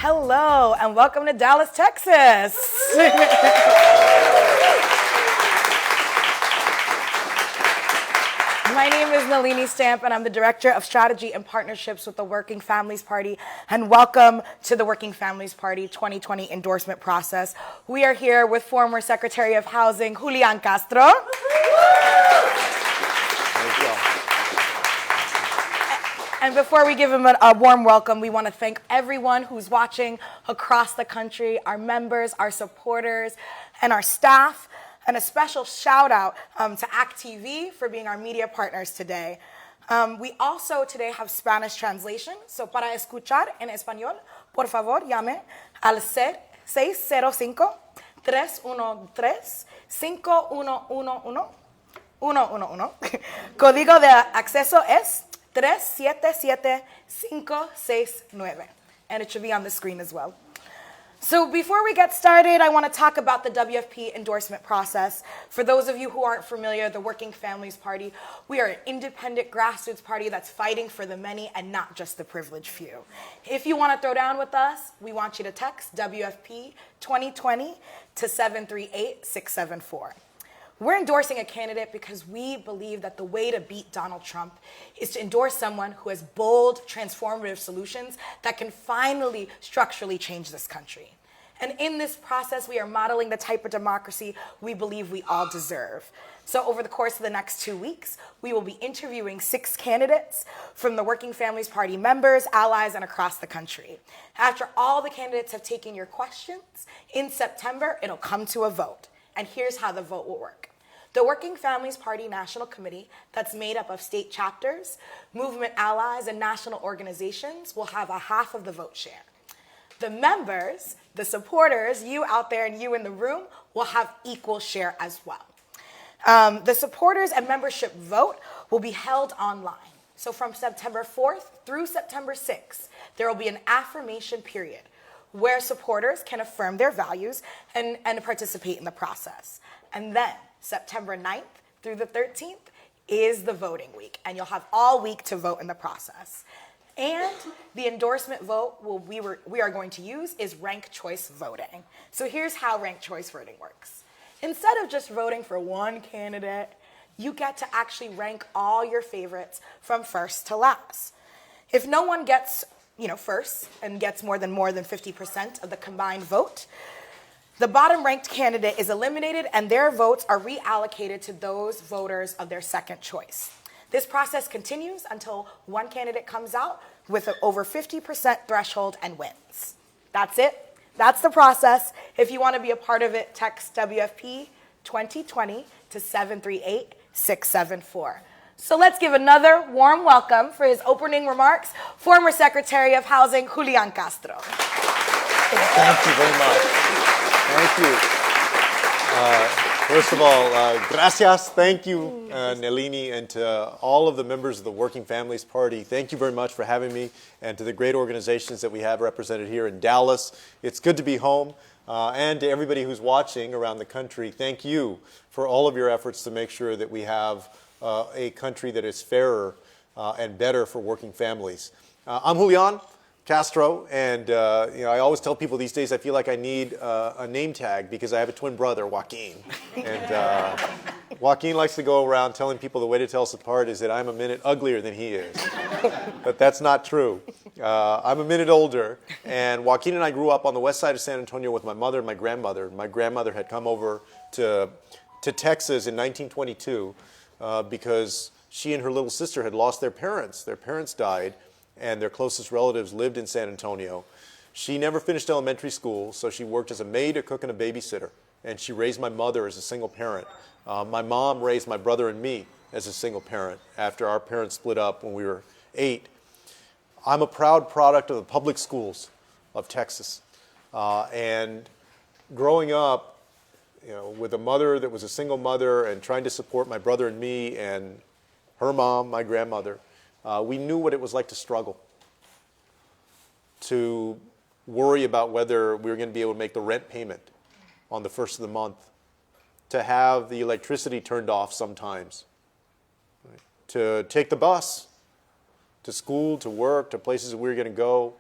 Hello, and welcome to Dallas, Texas. My name is Nelini Stamp, and I'm the Director of Strategy and Partnerships with the Working Families Party, and welcome to the Working Families Party 2020 endorsement process. We are here with former Secretary of Housing, Julian Castro. And before we give him a warm welcome, we want to thank everyone who's watching across the country, our members, our supporters, and our staff. And a special shout out to ACT TV for being our media partners today. We also today have Spanish translation. So para escuchar en español, por favor, llame al 605-313-5111. Código de acceso es 377569, and it should be on the screen as well. So before we get started, I want to talk about the WFP endorsement process. For those of you who aren't familiar, the Working Families Party, we are an independent grassroots party that's fighting for the many and not just the privileged few. If you want to throw down with us, we want you to text WFP 2020 to 738-674. We're endorsing a candidate because we believe that the way to beat Donald Trump is to endorse someone who has bold, transformative solutions that can finally structurally change this country. And in this process, we are modeling the type of democracy we believe we all deserve. So over the course of the next 2 weeks, we will be interviewing 6 candidates from the Working Families Party members, allies, and across the country. After all the candidates have taken your questions, in September, it'll come to a vote. And here's how the vote will work. The Working Families Party National Committee, that's made up of state chapters, movement allies, and national organizations, will have a half of the vote share. The members, the supporters, you out there and you in the room, will have equal share as well. The supporters and membership vote will be held online. So from September 4th through September 6th, there will be an affirmation period where supporters can affirm their values and participate in the process. And then September 9th through the 13th is the voting week, and you'll have all week to vote in the process. And the endorsement vote we are going to use is ranked choice voting. So here's how ranked choice voting works. Instead of just voting for one candidate, you get to actually rank all your favorites from first to last. If no one gets first and gets more than 50% of the combined vote, the bottom-ranked candidate is eliminated, and their votes are reallocated to those voters of their second choice. This process continues until one candidate comes out with an over 50% threshold and wins. That's it. That's the process. If you want to be a part of it, text WFP 2020 to 738-674. So let's give another warm welcome for his opening remarks, former Secretary of Housing, Julian Castro. Thank you very much. Thank you. First of all, gracias. Thank you, Nelini, and to all of the members of the Working Families Party. Thank you very much for having me, and to the great organizations that we have represented here in Dallas. It's good to be home. And to everybody who's watching around the country, thank you for all of your efforts to make sure that we have a country that is fairer and better for working families. I'm Julian Castro, and I always tell people these days I feel like I need a name tag because I have a twin brother, Joaquin. And Joaquin likes to go around telling people the way to tell us apart is that I'm a minute uglier than he is. But that's not true. I'm a minute older, and Joaquin and I grew up on the west side of San Antonio with my mother and my grandmother. My grandmother had come over to Texas in 1922 because she and her little sister had lost their parents. Their parents died, and their closest relatives lived in San Antonio. She never finished elementary school, so she worked as a maid, a cook, and a babysitter. And she raised my mother as a single parent. My mom raised my brother and me as a single parent after our parents split up when we were 8. I'm a proud product of the public schools of Texas. And growing up, with a mother that was a single mother and trying to support my brother and me and her mom, my grandmother, we knew what it was like to struggle, to worry about whether we were going to be able to make the rent payment on the first of the month, to have the electricity turned off sometimes, right? To take the bus to school, to work, to places we were going to go,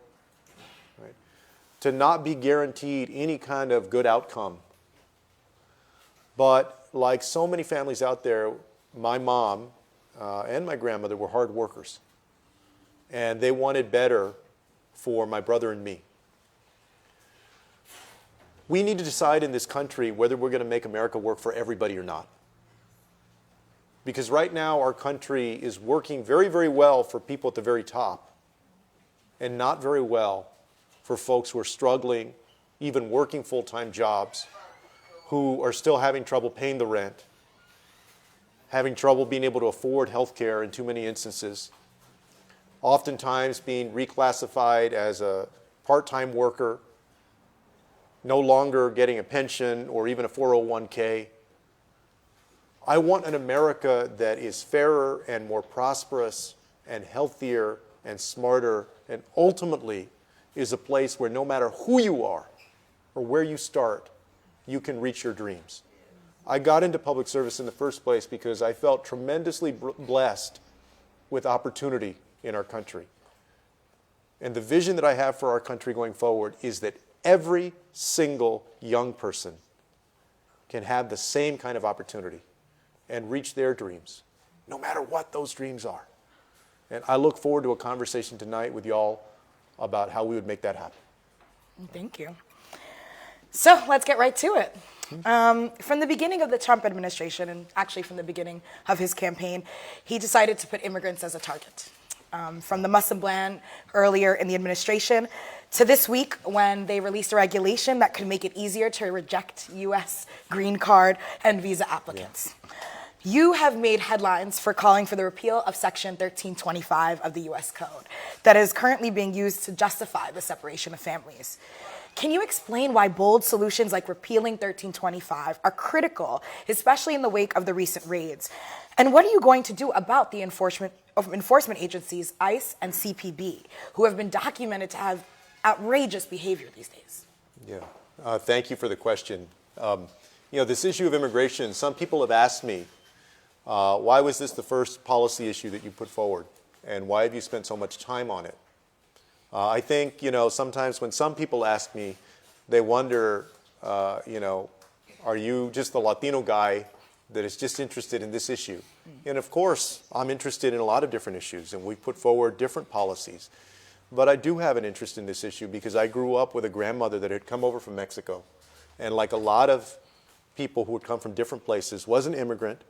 right? To not be guaranteed any kind of good outcome. But like so many families out there, my mom and my grandmother were hard workers. And they wanted better for my brother and me. We need to decide in this country whether we're going to make America work for everybody or not. Because right now our country is working very, very well for people at the very top and not very well for folks who are struggling, even working full-time jobs, who are still having trouble paying the rent, having trouble being able to afford health care in too many instances, oftentimes being reclassified as a part-time worker, no longer getting a pension or even a 401k. I want an America that is fairer and more prosperous and healthier and smarter, and ultimately is a place where no matter who you are or where you start, you can reach your dreams. I got into public service in the first place because I felt tremendously blessed with opportunity in our country. And the vision that I have for our country going forward is that every single young person can have the same kind of opportunity and reach their dreams, no matter what those dreams are. And I look forward to a conversation tonight with y'all about how we would make that happen. Thank you. So let's get right to it. From the beginning of the Trump administration, and actually from the beginning of his campaign, he decided to put immigrants as a target. From the Muslim ban earlier in the administration to this week when they released a regulation that could make it easier to reject U.S. green card and visa applicants. Yeah. You have made headlines for calling for the repeal of Section 1325 of the U.S. Code that is currently being used to justify the separation of families. Can you explain why bold solutions like repealing 1325 are critical, especially in the wake of the recent raids? And what are you going to do about the enforcement agencies, ICE and CPB, who have been documented to have outrageous behavior these days? Yeah, thank you for the question. This issue of immigration, some people have asked me, why was this the first policy issue that you put forward? And why have you spent so much time on it? I think, sometimes when some people ask me, they wonder, are you just the Latino guy that is just interested in this issue? And of course, I'm interested in a lot of different issues, and we put forward different policies. But I do have an interest in this issue because I grew up with a grandmother that had come over from Mexico. And like a lot of people who had come from different places, was an immigrant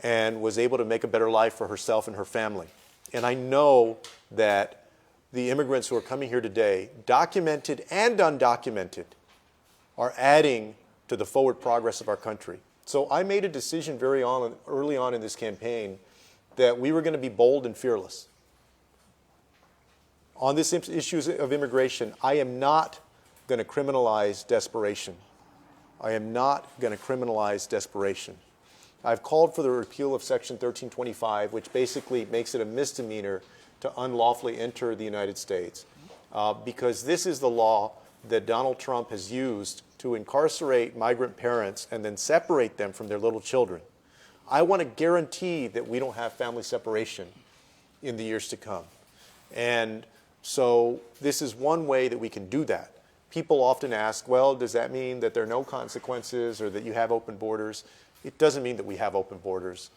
and was able to make a better life for herself and her family. And I know that the immigrants who are coming here today, documented and undocumented, are adding to the forward progress of our country. So I made a decision early on in this campaign that we were going to be bold and fearless. On this issue of immigration, I am not going to criminalize desperation. I am not going to criminalize desperation. I've called for the repeal of Section 1325, which basically makes it a misdemeanor to unlawfully enter the United States, because this is the law that Donald Trump has used to incarcerate migrant parents and then separate them from their little children. I want to guarantee that we don't have family separation in the years to come. And so this is one way that we can do that. People often ask, well, does that mean that there are no consequences or that you have open borders? It doesn't mean that we have open borders.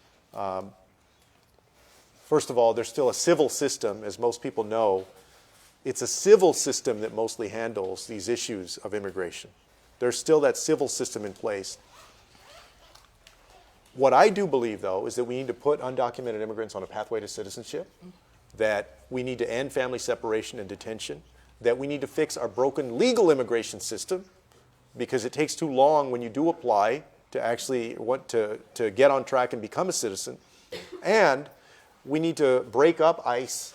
First of all, there's still a civil system, as most people know. It's a civil system that mostly handles these issues of immigration. There's still that civil system in place. What I do believe, though, is that we need to put undocumented immigrants on a pathway to citizenship, that we need to end family separation and detention, that we need to fix our broken legal immigration system, because it takes too long when you do apply to actually want to get on track and become a citizen. And we need to break up ICE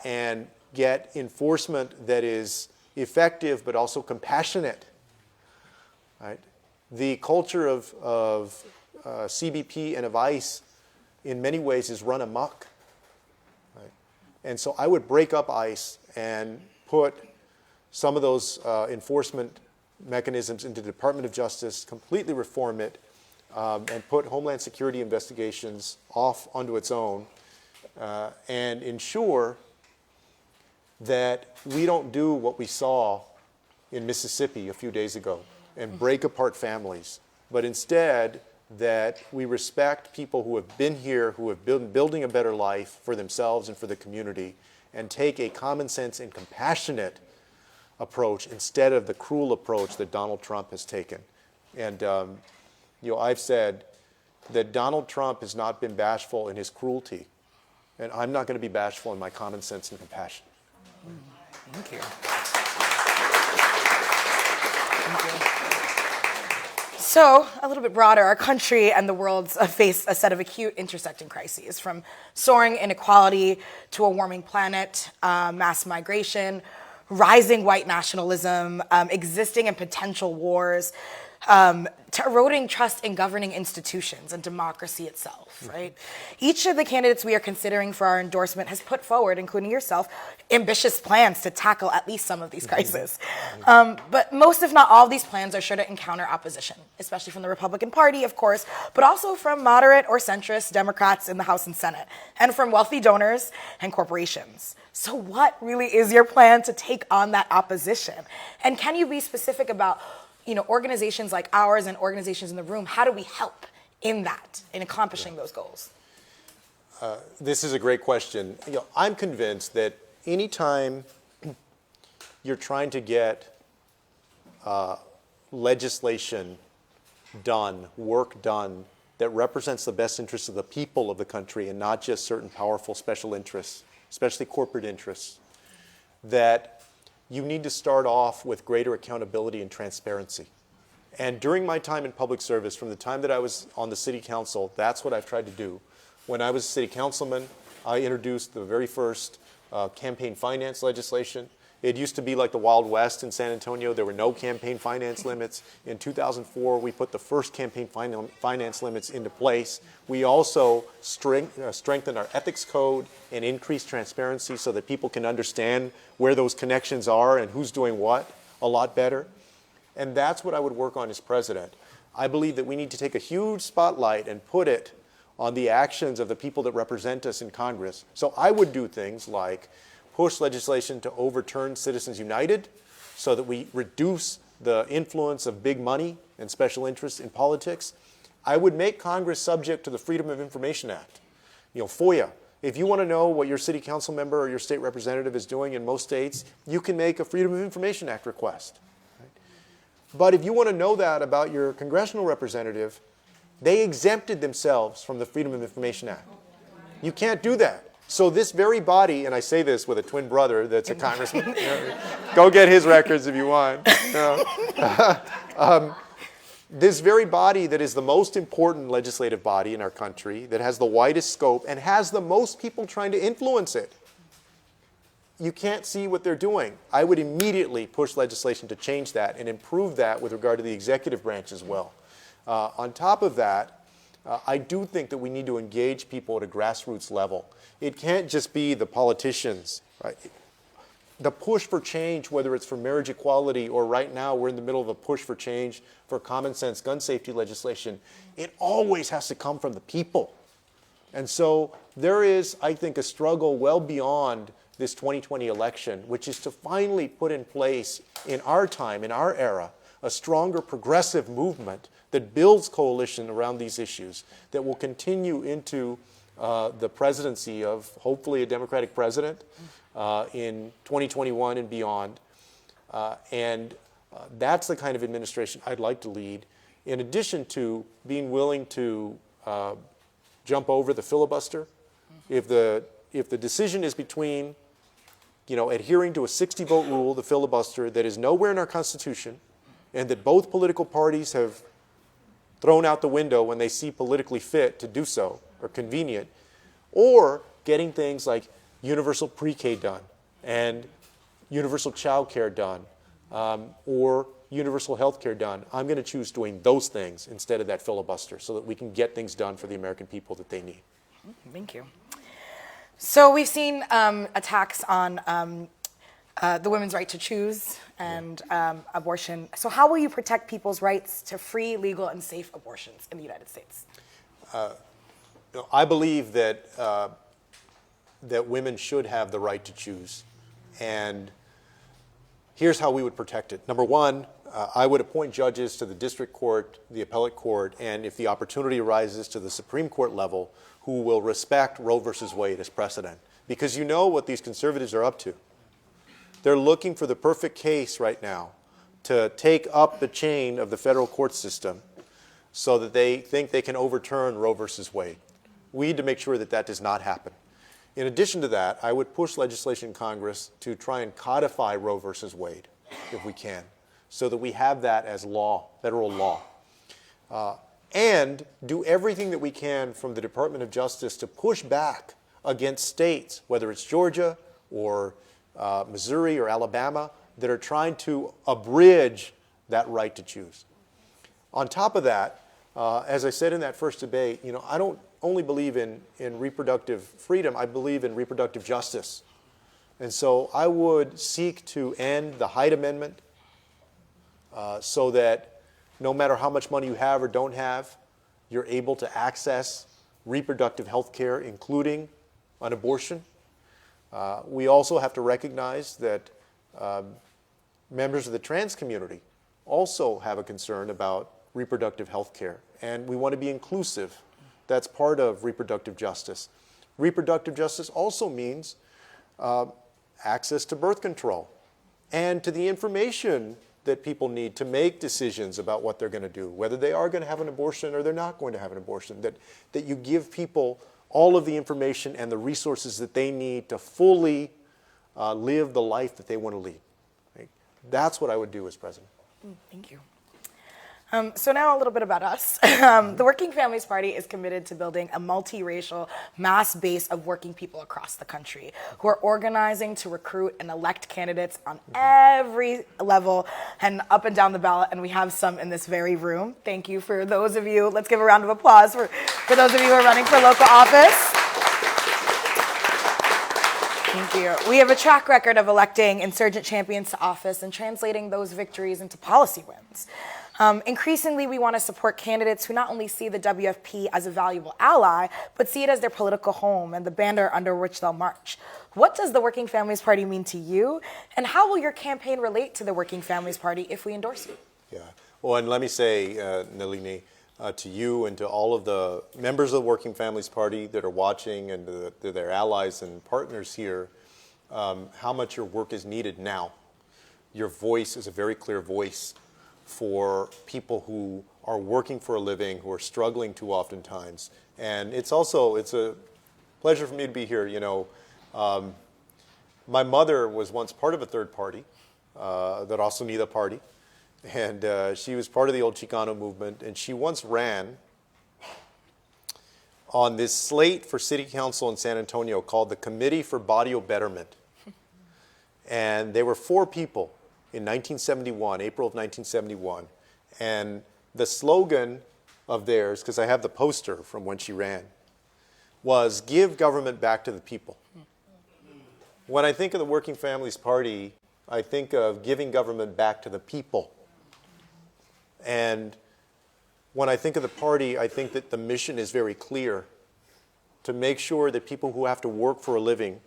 and get enforcement that is effective but also compassionate. Right? The culture of CBP and of ICE in many ways is run amok. Right? And so I would break up ICE and put some of those enforcement mechanisms into the Department of Justice, completely reform it, and put Homeland Security investigations off onto its own, and ensure that we don't do what we saw in Mississippi a few days ago and break apart families, but instead that we respect people who have been here, who have been building a better life for themselves and for the community, and take a common sense and compassionate approach instead of the cruel approach that Donald Trump has taken. And I've said that Donald Trump has not been bashful in his cruelty, and I'm not going to be bashful in my common sense and compassion. Thank you. So, a little bit broader, our country and the world face a set of acute intersecting crises, from soaring inequality to a warming planet, mass migration, rising white nationalism, existing and potential wars, to eroding trust in governing institutions and democracy itself, right? Each of the candidates we are considering for our endorsement has put forward, including yourself, ambitious plans to tackle at least some of these crises. But most, if not all, of these plans are sure to encounter opposition, especially from the Republican Party, of course, but also from moderate or centrist Democrats in the House and Senate, and from wealthy donors and corporations. So what really is your plan to take on that opposition? And can you be specific about organizations like ours and organizations in the room? How do we help in that, in accomplishing those goals? This is a great question. I'm convinced that anytime you're trying to get legislation done, work done, that represents the best interests of the people of the country and not just certain powerful special interests, especially corporate interests, that you need to start off with greater accountability and transparency. And during my time in public service, from the time that I was on the city council, that's what I've tried to do. When I was a city councilman, I introduced the very first campaign finance legislation. It used to be like the Wild West in San Antonio. There were no campaign finance limits. In 2004, we put the first campaign finance limits into place. We also strengthened our ethics code and increased transparency so that people can understand where those connections are and who's doing what a lot better. And that's what I would work on as president. I believe that we need to take a huge spotlight and put it on the actions of the people that represent us in Congress. So I would do things like push legislation to overturn Citizens United so that we reduce the influence of big money and special interests in politics. I would make Congress subject to the Freedom of Information Act. FOIA. If you want to know what your city council member or your state representative is doing in most states, you can make a Freedom of Information Act request. Right? But if you want to know that about your congressional representative, they exempted themselves from the Freedom of Information Act. You can't do that. So this very body, and I say this with a twin brother that's a congressman, go get his records if you want. This very body that is the most important legislative body in our country, that has the widest scope and has the most people trying to influence it, you can't see what they're doing. I would immediately push legislation to change that and improve that with regard to the executive branch as well. On top of that, I do think that we need to engage people at a grassroots level. It can't just be the politicians, right? The push for change, whether it's for marriage equality or right now we're in the middle of a push for change for common sense gun safety legislation, it always has to come from the people. And so there is, I think, a struggle well beyond this 2020 election, which is to finally put in place in our time, in our era, a stronger progressive movement that builds coalition around these issues, that will continue into the presidency of hopefully a Democratic president in 2021 and beyond. That's the kind of administration I'd like to lead, in addition to being willing to jump over the filibuster. If the decision is between adhering to a 60-vote rule, the filibuster, that is nowhere in our Constitution, and that both political parties have thrown out the window when they see politically fit to do so, or convenient, or getting things like universal pre-K done, and universal child care done, or universal health care done, I'm going to choose doing those things instead of that filibuster so that we can get things done for the American people that they need. Thank you. So we've seen attacks on the women's right to choose and abortion. So how will you protect people's rights to free, legal, and safe abortions in the United States? I believe that that women should have the right to choose, and here's how we would protect it. Number one, I would appoint judges to the district court, the appellate court, and if the opportunity arises to the Supreme Court level, who will respect Roe versus Wade as precedent. Because you know what these conservatives are up to. They're looking for the perfect case right now to take up the chain of the federal court system so that they think they can overturn Roe versus Wade. We need to make sure that that does not happen. In addition to that, I would push legislation in Congress to try and codify Roe versus Wade, if we can, so that we have that as law, federal law. And do everything that we can from the Department of Justice to push back against states, whether it's Georgia or Missouri or Alabama, that are trying to abridge that right to choose. On top of that, as I said in that first debate, I don't only believe in reproductive freedom, I believe in reproductive justice. And so I would seek to end the Hyde Amendment so that no matter how much money you have or don't have, you're able to access reproductive health care, including an abortion. We also have to recognize that members of the trans community also have a concern about reproductive health care, and we want to be inclusive. That's part of reproductive justice. Reproductive justice also means access to birth control and to the information that people need to make decisions about what they're going to do, whether they are going to have an abortion or they're not going to have an abortion, that you give people all of the information and the resources that they need to fully live the life that they want to lead. Right? That's what I would do as president. Thank you. So now a little bit about us. The Working Families Party is committed to building a multiracial mass base of working people across the country who are organizing to recruit and elect candidates on every level and up and down the ballot, and we have some in this very room. Thank you for those of you. Let's give a round of applause for those of you who are running for local office. Thank you. We have a track record of electing insurgent champions to office and translating those victories into policy wins. Increasingly, we want to support candidates who not only see the WFP as a valuable ally, but see it as their political home and the banner under which they'll march. What does the Working Families Party mean to you, and how will your campaign relate to the Working Families Party if we endorse you? Yeah. Well, and let me say, Nelini, to you and to all of the members of the Working Families Party that are watching and to their allies and partners here, how much your work is needed now. Your voice is a very clear voice for people who are working for a living, who are struggling too oftentimes. And it's a pleasure for me to be here. My mother was once part of a third party, the Raza Unida party, and she was part of the old Chicano movement, and she once ran on this slate for city council in San Antonio called the Committee for Barrio Betterment. And there were 4 people in 1971, April of 1971, and the slogan of theirs, because I have the poster from when she ran, was "Give government back to the people." When I think of the Working Families Party, I think of giving government back to the people. And when I think of the party, I think that the mission is very clear: to make sure that people who have to work for a living,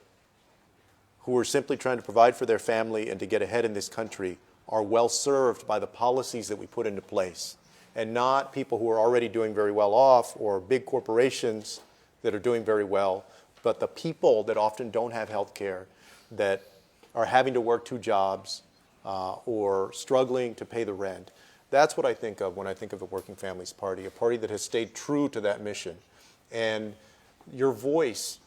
who are simply trying to provide for their family and to get ahead in this country, are well served by the policies that we put into place, and not people who are already doing very well off or big corporations that are doing very well, but the people that often don't have health care, that are having to work 2 jobs or struggling to pay the rent. That's what I think of when I think of the Working Families Party, a party that has stayed true to that mission. And your voice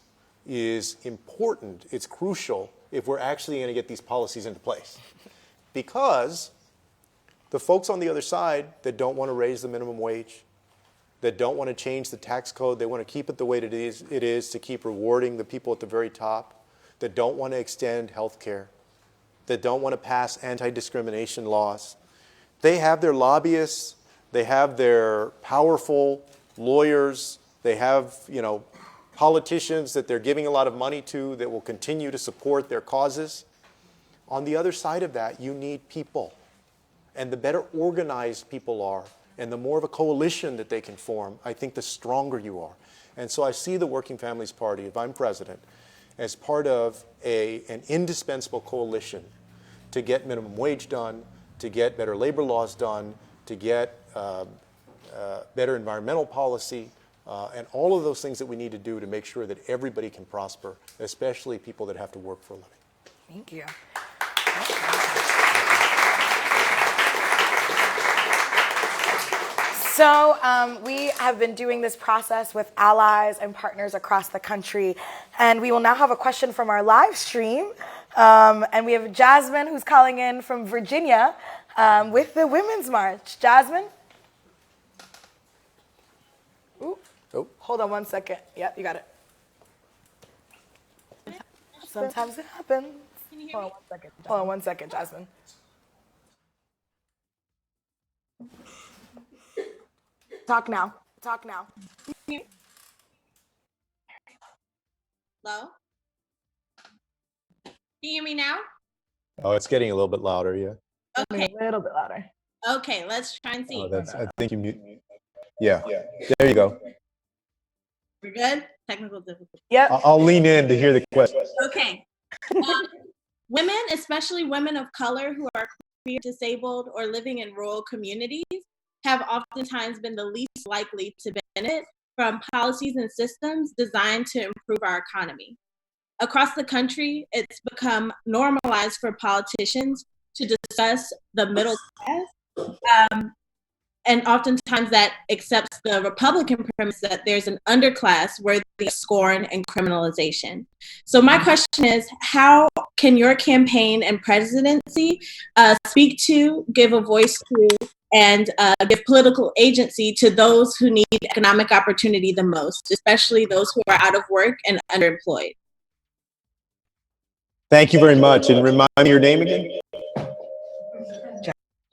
is important, it's crucial if we're actually going to get these policies into place. Because the folks on the other side that don't want to raise the minimum wage, that don't want to change the tax code, they want to keep it the way it is to keep rewarding the people at the very top, that don't want to extend health care, that don't want to pass anti-discrimination laws. They have their lobbyists, they have their powerful lawyers, they have, politicians that they're giving a lot of money to that will continue to support their causes. On the other side of that, you need people. And the better organized people are, and the more of a coalition that they can form, I think the stronger you are. And so I see the Working Families Party, if I'm president, as part of an indispensable coalition to get minimum wage done, to get better labor laws done, to get better environmental policy, and all of those things that we need to do to make sure that everybody can prosper, especially people that have to work for a living. Thank you. So we have been doing this process with allies and partners across the country, and we will now have a question from our live stream. And we have Jasmine, who's calling in from Virginia with the Women's March. Jasmine? Ooh. Oh. Hold on 1 second. Yep, you got it. Sometimes it happens. Hold on 1 second. Hold on 1 second, Jasmine. Talk now. Talk now. Hello? Can you hear me now? Oh, it's getting a little bit louder, yeah. Okay. A little bit louder. Okay, let's try and see. Oh, I think you mute. Yeah, there you go. We're good? Technical difficulty. Yep. I'll lean in to hear the question. Okay. Women, especially women of color who are queer, disabled, or living in rural communities, have oftentimes been the least likely to benefit from policies and systems designed to improve our economy. Across the country, it's become normalized for politicians to discuss the middle class, and oftentimes that accepts the Republican premise that there's an underclass worthy of scorn and criminalization. So my question is, how can your campaign and presidency speak to, give a voice to, and give political agency to those who need economic opportunity the most, especially those who are out of work and underemployed? Thank you very much. And remind me your name again?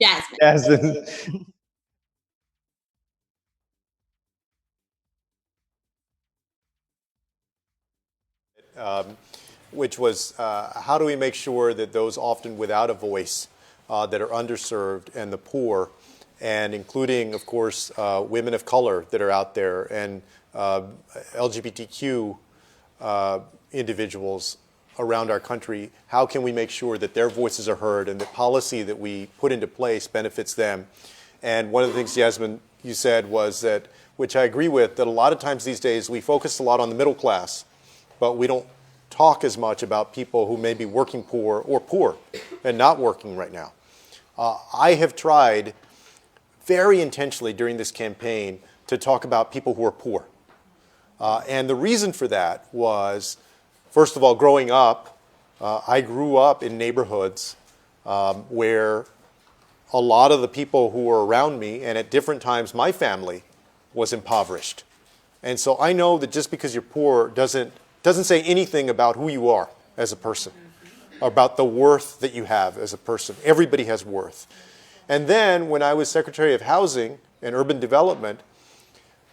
Jasmine. Jasmine. Which was how do we make sure that those often without a voice that are underserved and the poor, and including, of course, women of color that are out there and LGBTQ individuals around our country, how can we make sure that their voices are heard and the policy that we put into place benefits them? And one of the things, Jasmine, you said was that, which I agree with, that a lot of times these days we focus a lot on the middle class, but we don't talk as much about people who may be working poor or poor and not working right now. I have tried very intentionally during this campaign to talk about people who are poor. And the reason for that was, first of all, growing up, I grew up in neighborhoods where a lot of the people who were around me, and at different times my family, was impoverished. And so I know that just because you're poor doesn't say anything about who you are as a person, about the worth that you have as a person. Everybody has worth. And then when I was Secretary of Housing and Urban Development,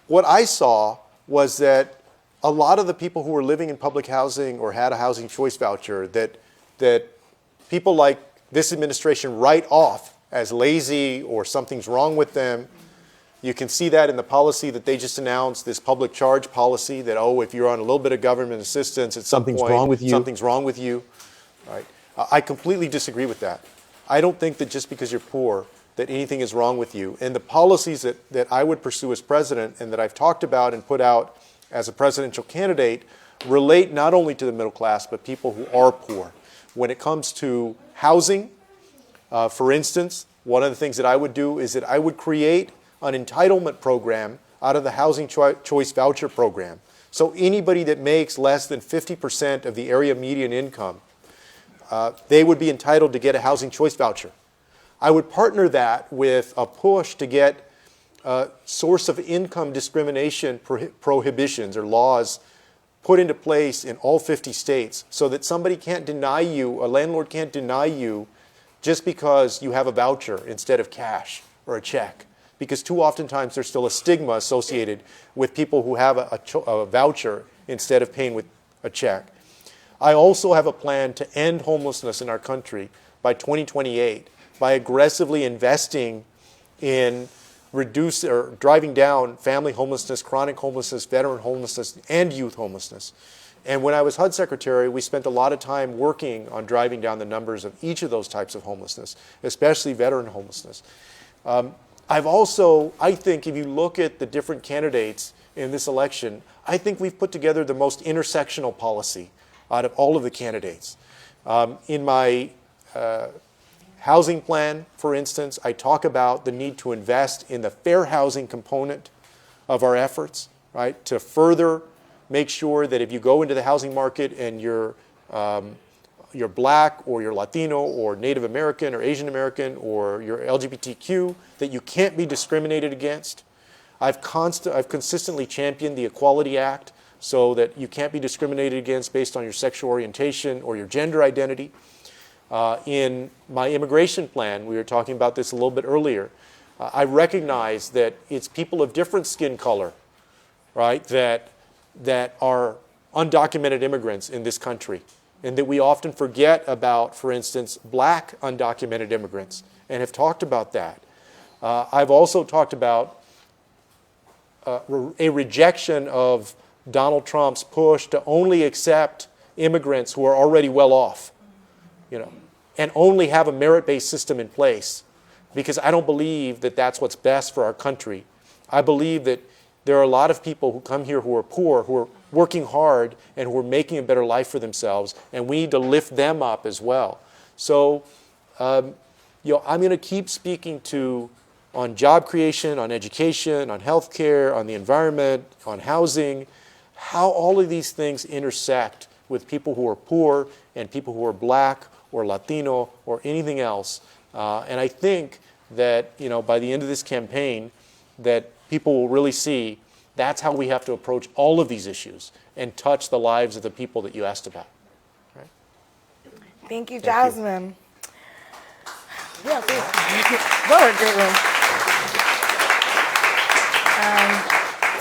what I saw was that a lot of the people who were living in public housing or had a housing choice voucher that people like this administration write off as lazy or something's wrong with them. You can see that in the policy that they just announced, this public charge policy that, oh, if you're on a little bit of government assistance at some point, something's wrong with you. Right? I completely disagree with that. I don't think that just because you're poor that anything is wrong with you. And the policies that I would pursue as president and that I've talked about and put out as a presidential candidate relate not only to the middle class, but people who are poor. When it comes to housing, for instance, one of the things that I would do is that I would create an entitlement program out of the Housing Choice Voucher Program. So anybody that makes less than 50% of the area median income, they would be entitled to get a Housing Choice Voucher. I would partner that with a push to get source of income discrimination prohibitions or laws put into place in all 50 states so that somebody can't deny you, a landlord can't deny you just because you have a voucher instead of cash or a check. Because too oftentimes there's still a stigma associated with people who have a voucher instead of paying with a check. I also have a plan to end homelessness in our country by 2028 by aggressively investing in driving down family homelessness, chronic homelessness, veteran homelessness, and youth homelessness. And when I was HUD Secretary, we spent a lot of time working on driving down the numbers of each of those types of homelessness, especially veteran homelessness. I think if you look at the different candidates in this election, I think we've put together the most intersectional policy out of all of the candidates. In my housing plan, for instance, I talk about the need to invest in the fair housing component of our efforts, right? To further make sure that if you go into the housing market and you're Black or you're Latino or Native American or Asian American or you're LGBTQ, that you can't be discriminated against. I've consistently championed the Equality Act so that you can't be discriminated against based on your sexual orientation or your gender identity. In my immigration plan, we were talking about this a little bit earlier, I recognize that it's people of different skin color, right, that are undocumented immigrants in this country, and that we often forget about, for instance, Black undocumented immigrants, and have talked about that. I've also talked about a rejection of Donald Trump's push to only accept immigrants who are already well off, and only have a merit-based system in place, because I don't believe that that's what's best for our country. I believe that there are a lot of people who come here who are poor, who are working hard, and who are making a better life for themselves, and we need to lift them up as well. So, I'm going to keep speaking on job creation, on education, on healthcare, on the environment, on housing, how all of these things intersect with people who are poor and people who are Black or Latino or anything else. And I think that, by the end of this campaign, that people will really see that's how we have to approach all of these issues and touch the lives of the people that you asked about. Right? Thank you, Jasmine. Yeah, thank you. That was a great one.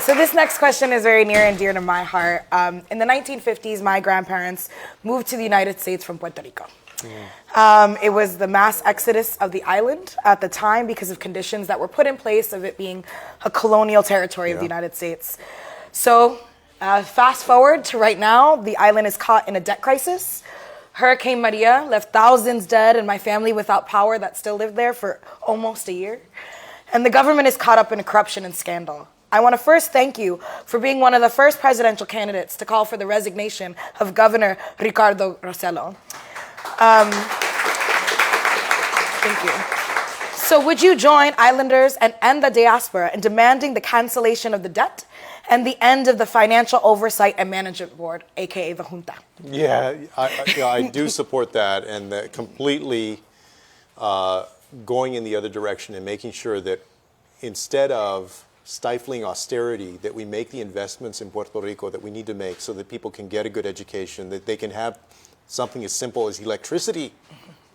So this next question is very near and dear to my heart. In the 1950s, my grandparents moved to the United States from Puerto Rico. It was the mass exodus of the island at the time because of conditions that were put in place of it being a colonial territory of the United States. So fast forward to right now, the island is caught in a debt crisis. Hurricane Maria left thousands dead and my family without power that still lived there for almost a year. And the government is caught up in corruption and scandal. I want to first thank you for being one of the first presidential candidates to call for the resignation of Governor Ricardo Rossello. Thank you. So would you join islanders and end the diaspora in demanding the cancellation of the debt and the end of the Financial Oversight and Management Board, aka the junta? Yeah, I do support that, and that completely going in the other direction and making sure that instead of stifling austerity, that we make the investments in Puerto Rico that we need to make so that people can get a good education, that they can have something as simple as electricity.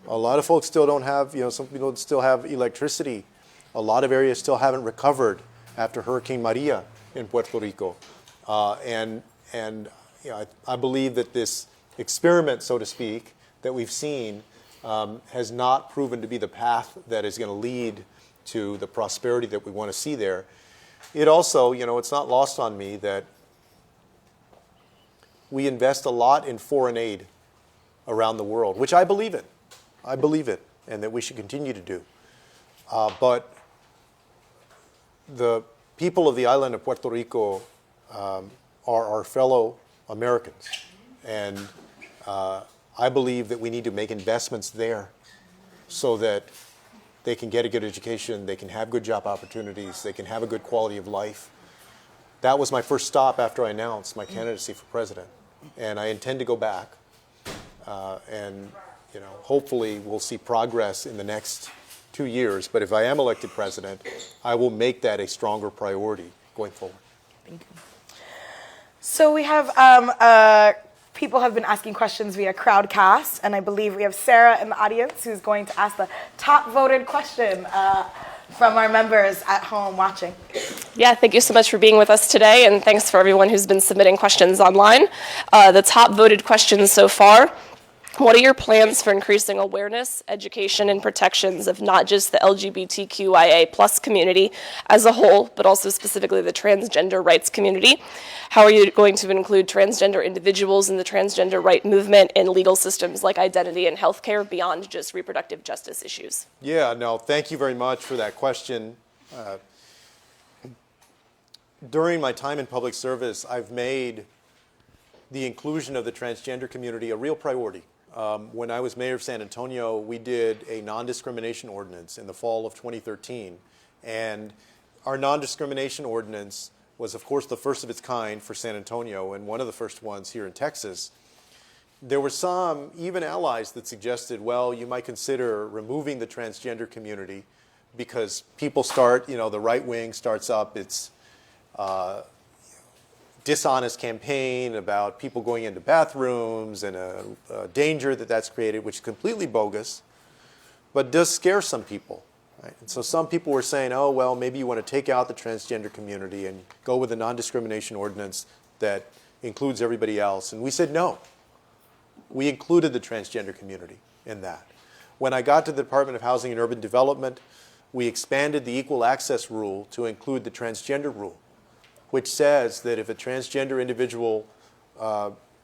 A lot of folks still don't have, some people still have electricity. A lot of areas still haven't recovered after Hurricane Maria in Puerto Rico. I believe that this experiment, so to speak, that we've seen has not proven to be the path that is going to lead to the prosperity that we want to see there. It also, it's not lost on me that we invest a lot in foreign aid around the world, which I believe in. I believe it, and that we should continue to do. But the people of the island of Puerto Rico are our fellow Americans. And I believe that we need to make investments there so that they can get a good education, they can have good job opportunities, they can have a good quality of life. That was my first stop after I announced my candidacy for president. And I intend to go back. And hopefully we'll see progress in the next 2 years. But if I am elected president, I will make that a stronger priority going forward. Thank you. So we have people have been asking questions via Crowdcast, and I believe we have Sarah in the audience who's going to ask the top voted question from our members at home watching. Yeah, thank you so much for being with us today, and thanks for everyone who's been submitting questions online. The top voted questions so far: what are your plans for increasing awareness, education, and protections of not just the LGBTQIA plus community as a whole, but also specifically the transgender rights community? How are you going to include transgender individuals in the transgender right movement in legal systems like identity and healthcare beyond just reproductive justice issues? Yeah, no, thank you very much for that question. During my time in public service, I've made the inclusion of the transgender community a real priority. When I was mayor of San Antonio, we did a non-discrimination ordinance in the fall of 2013. And our non-discrimination ordinance was, of course, the first of its kind for San Antonio and one of the first ones here in Texas. There were some, even allies, that suggested, well, you might consider removing the transgender community because people start, the right wing starts up its dishonest campaign about people going into bathrooms and a danger that's created, which is completely bogus, but does scare some people. Right? And so some people were saying, oh, well, maybe you want to take out the transgender community and go with a non-discrimination ordinance that includes everybody else. And we said no. We included the transgender community in that. When I got to the Department of Housing and Urban Development, we expanded the equal access rule to include the transgender rule, which says that if a transgender individual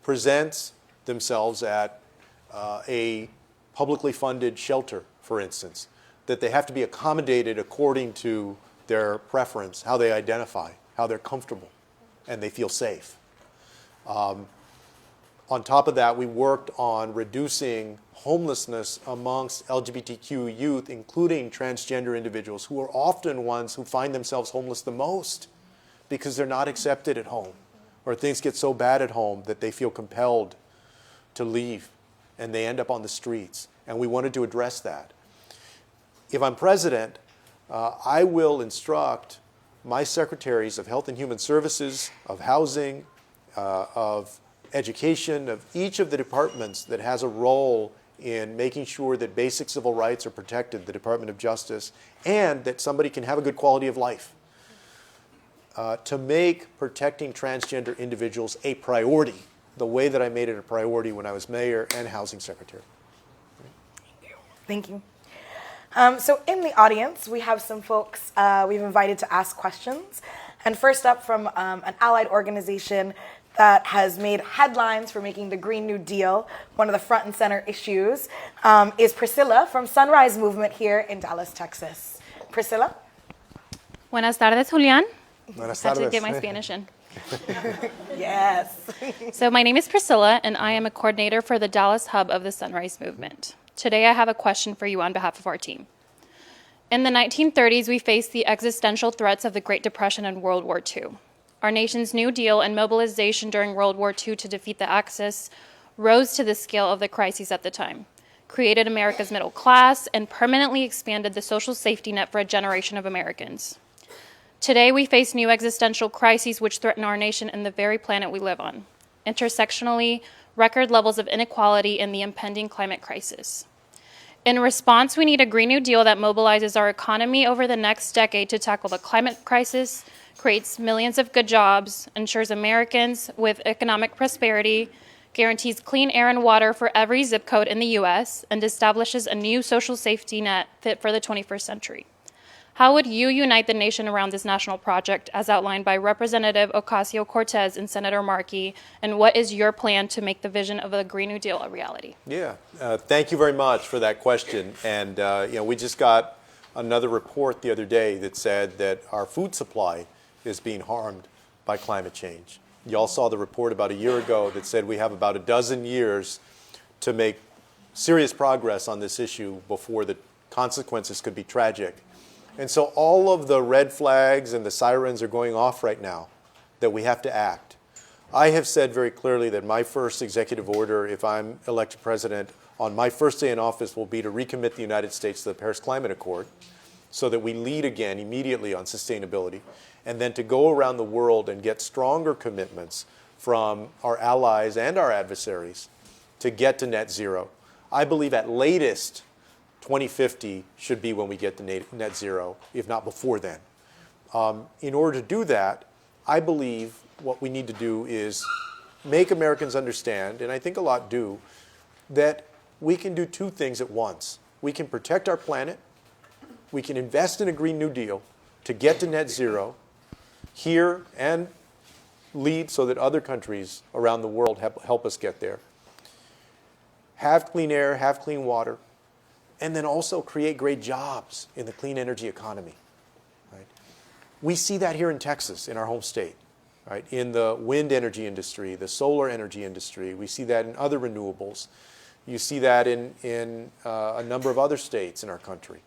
presents themselves at a publicly funded shelter, for instance, that they have to be accommodated according to their preference, how they identify, how they're comfortable, and they feel safe. On top of that, we worked on reducing homelessness amongst LGBTQ youth, including transgender individuals, who are often ones who find themselves homeless the most, because they're not accepted at home, or things get so bad at home that they feel compelled to leave and they end up on the streets. And we wanted to address that. If I'm president, I will instruct my secretaries of Health and Human Services, of Housing, of Education, of each of the departments that has a role in making sure that basic civil rights are protected, the Department of Justice, and that somebody can have a good quality of life. To make protecting transgender individuals a priority, the way that I made it a priority when I was mayor and housing secretary. Thank you. So in the audience, we have some folks we've invited to ask questions. And first up, from an allied organization that has made headlines for making the Green New Deal one of the front and center issues, is Priscilla from Sunrise Movement here in Dallas, Texas. Priscilla? Buenas tardes, Julian. Buenas Had to tardes. get my Spanish in. Yes. So my name is Priscilla, and I am a coordinator for the Dallas hub of the Sunrise Movement. Today I have a question for you on behalf of our team. In the 1930s, we faced the existential threats of the Great Depression and World War II. Our nation's New Deal and mobilization during World War II to defeat the Axis rose to the scale of the crises at the time, created America's middle class, and permanently expanded the social safety net for a generation of Americans. Today, we face new existential crises which threaten our nation and the very planet we live on. Intersectionally, record levels of inequality, and the impending climate crisis. In response, we need a Green New Deal that mobilizes our economy over the next decade to tackle the climate crisis, creates millions of good jobs, ensures Americans with economic prosperity, guarantees clean air and water for every zip code in the U.S., and establishes a new social safety net fit for the 21st century. How would you unite the nation around this national project as outlined by Representative Ocasio-Cortez and Senator Markey, and what is your plan to make the vision of a Green New Deal a reality? Yeah, thank you very much for that question. And we just got another report the other day that said that our food supply is being harmed by climate change. You all saw the report about a year ago that said we have about a dozen years to make serious progress on this issue before the consequences could be tragic. And so all of the red flags and the sirens are going off right now that we have to act. I have said very clearly that my first executive order, if I'm elected president, on my first day in office will be to recommit the United States to the Paris Climate Accord so that we lead again immediately on sustainability, and then to go around the world and get stronger commitments from our allies and our adversaries to get to net zero. I believe at latest 2050 should be when we get to net zero, if not before then. In order to do that, I believe what we need to do is make Americans understand, and I think a lot do, that we can do two things at once. We can protect our planet, we can invest in a Green New Deal to get to net zero here and lead so that other countries around the world help us get there. Have clean air, have clean water, and then also create great jobs in the clean energy economy. Right? We see that here in Texas, in our home state. Right? In the wind energy industry, the solar energy industry, we see that in other renewables. You see that in a number of other states in our country.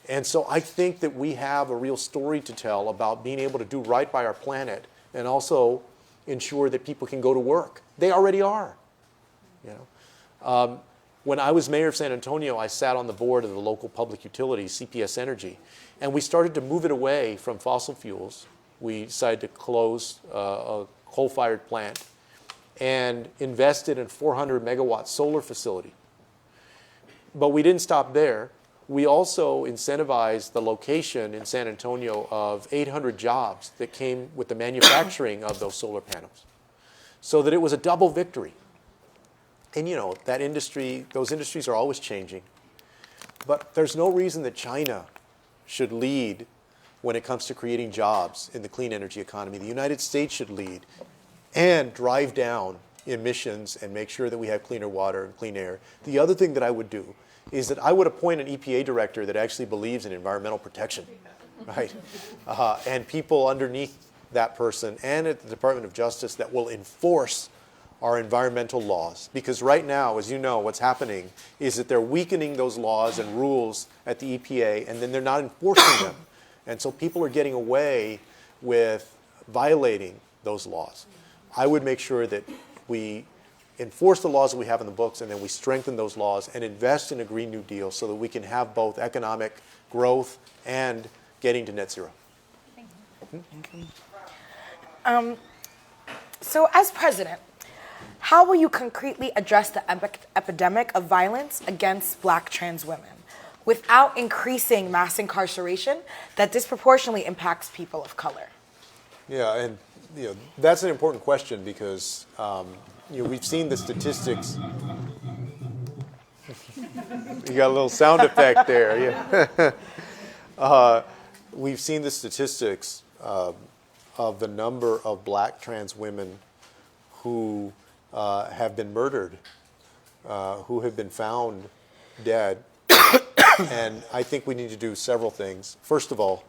And so I think that we have a real story to tell about being able to do right by our planet and also ensure that people can go to work. They already are. You know? When I was mayor of San Antonio, I sat on the board of the local public utility, CPS Energy, and we started to move it away from fossil fuels. We decided to close a coal-fired plant and invested in a 400 megawatt solar facility. But we didn't stop there. We also incentivized the location in San Antonio of 800 jobs that came with the manufacturing of those solar panels, so that it was a double victory. And you know, that industry, those industries are always changing. But there's no reason that China should lead when it comes to creating jobs in the clean energy economy. The United States should lead and drive down emissions and make sure that we have cleaner water and clean air. The other thing that I would do is that I would appoint an EPA director that actually believes in environmental protection, right? And people underneath that person and at the Department of Justice that will enforce our environmental laws. Because right now, as you know, what's happening is that they're weakening those laws and rules at the EPA, and then they're not enforcing them. And so people are getting away with violating those laws. I would make sure that we enforce the laws that we have in the books, and then we strengthen those laws and invest in a Green New Deal so that we can have both economic growth and getting to net zero. Thank you. So as president, how will you concretely address the epidemic of violence against Black trans women without increasing mass incarceration that disproportionately impacts people of color? Yeah, and you know, that's an important question because you know, we've seen the statistics. You got a little sound effect there. Yeah. We've seen the statistics of the number of Black trans women who have been murdered, who have been found dead. And I think we need to do several things. First of all,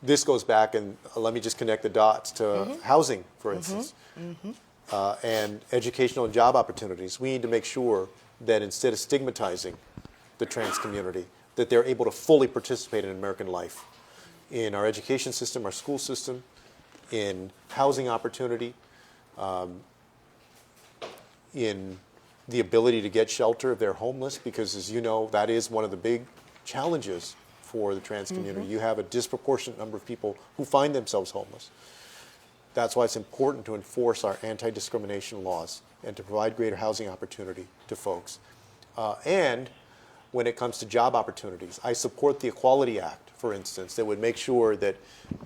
this goes back, and let me just connect the dots to housing, for instance, and educational and job opportunities. We need to make sure that instead of stigmatizing the trans community, that they're able to fully participate in American life, in our education system, our school system, in housing opportunity, in the ability to get shelter if they're homeless, because as you know, that is one of the big challenges for the trans community. You have a disproportionate number of people who find themselves homeless. That's why it's important to enforce our anti-discrimination laws and to provide greater housing opportunity to folks. And when it comes to job opportunities, I support the Equality Act, for instance, that would make sure that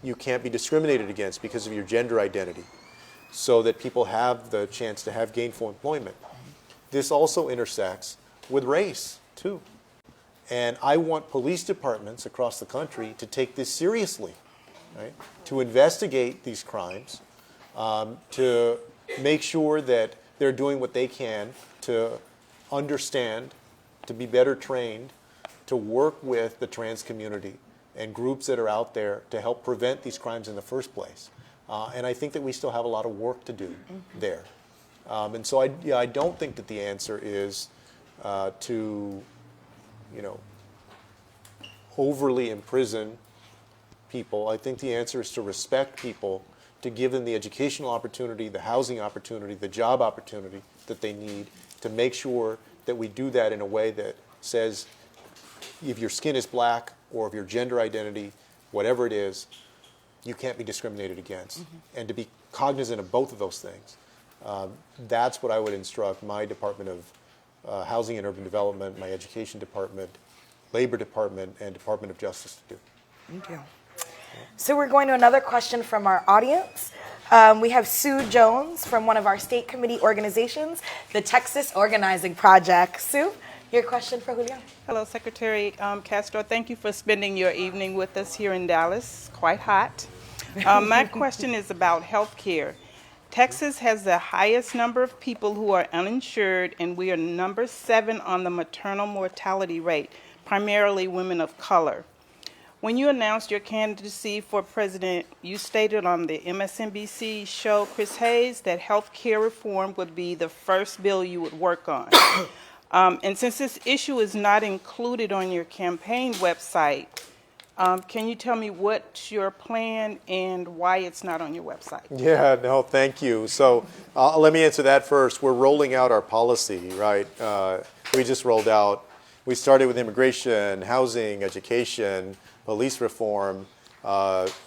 you can't be discriminated against because of your gender identity, so that people have the chance to have gainful employment. This also intersects with race, too. And I want police departments across the country to take this seriously, right? To investigate these crimes, to make sure that they're doing what they can to understand, to be better trained, to work with the trans community and groups that are out there to help prevent these crimes in the first place. And I think that we still have a lot of work to do there. And so I don't think that the answer is to, you know, overly imprison people. I think the answer is to respect people, to give them the educational opportunity, the housing opportunity, the job opportunity that they need, to make sure that we do that in a way that says if your skin is black or if your gender identity, whatever it is, you can't be discriminated against. And to be cognizant of both of those things. That's what I would instruct my Department of Housing and Urban Development, my Education Department, Labor Department, and Department of Justice to do. Thank you. So we're going to another question from our audience. We have Sue Jones from one of our state committee organizations, the Texas Organizing Project. Sue, your question for Julian? Hello, Secretary Castro. Thank you for spending your evening with us here in Dallas. Quite hot. My question is about health care. Texas has the highest number of people who are uninsured, and we are number 7 on the maternal mortality rate, primarily women of color. When you announced your candidacy for president, you stated on the MSNBC show Chris Hayes that health care reform would be the first bill you would work on. And since this issue is not included on your campaign website, can you tell me what's your plan and why it's not on your website? Yeah, no, thank you. So let me answer that first. We're rolling out our policy, right? We just rolled out, we started with immigration, housing, education, police reform,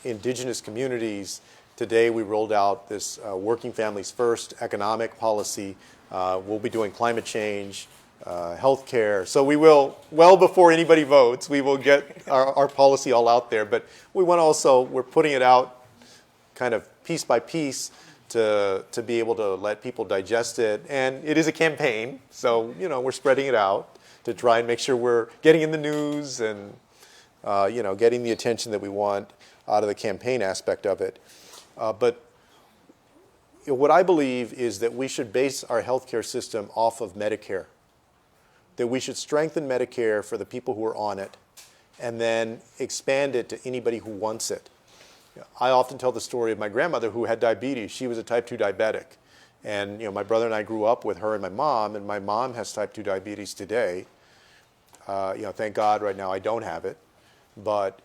indigenous communities. Today we rolled out this Working Families First economic policy. We'll be doing climate change, health care. So we will, well before anybody votes, we will get our policy all out there. But we want to also, we're putting it out kind of piece by piece to be able to let people digest it. And it is a campaign, so we're spreading it out to try and make sure we're getting in the news and getting the attention that we want out of the campaign aspect of it. But what I believe is that we should base our healthcare system off of Medicare. That we should strengthen Medicare for the people who are on it and then expand it to anybody who wants it. I often tell the story of my grandmother who had diabetes. She was a type 2 diabetic. And my brother and I grew up with her and my mom has type 2 diabetes today. Thank God right now I don't have it. But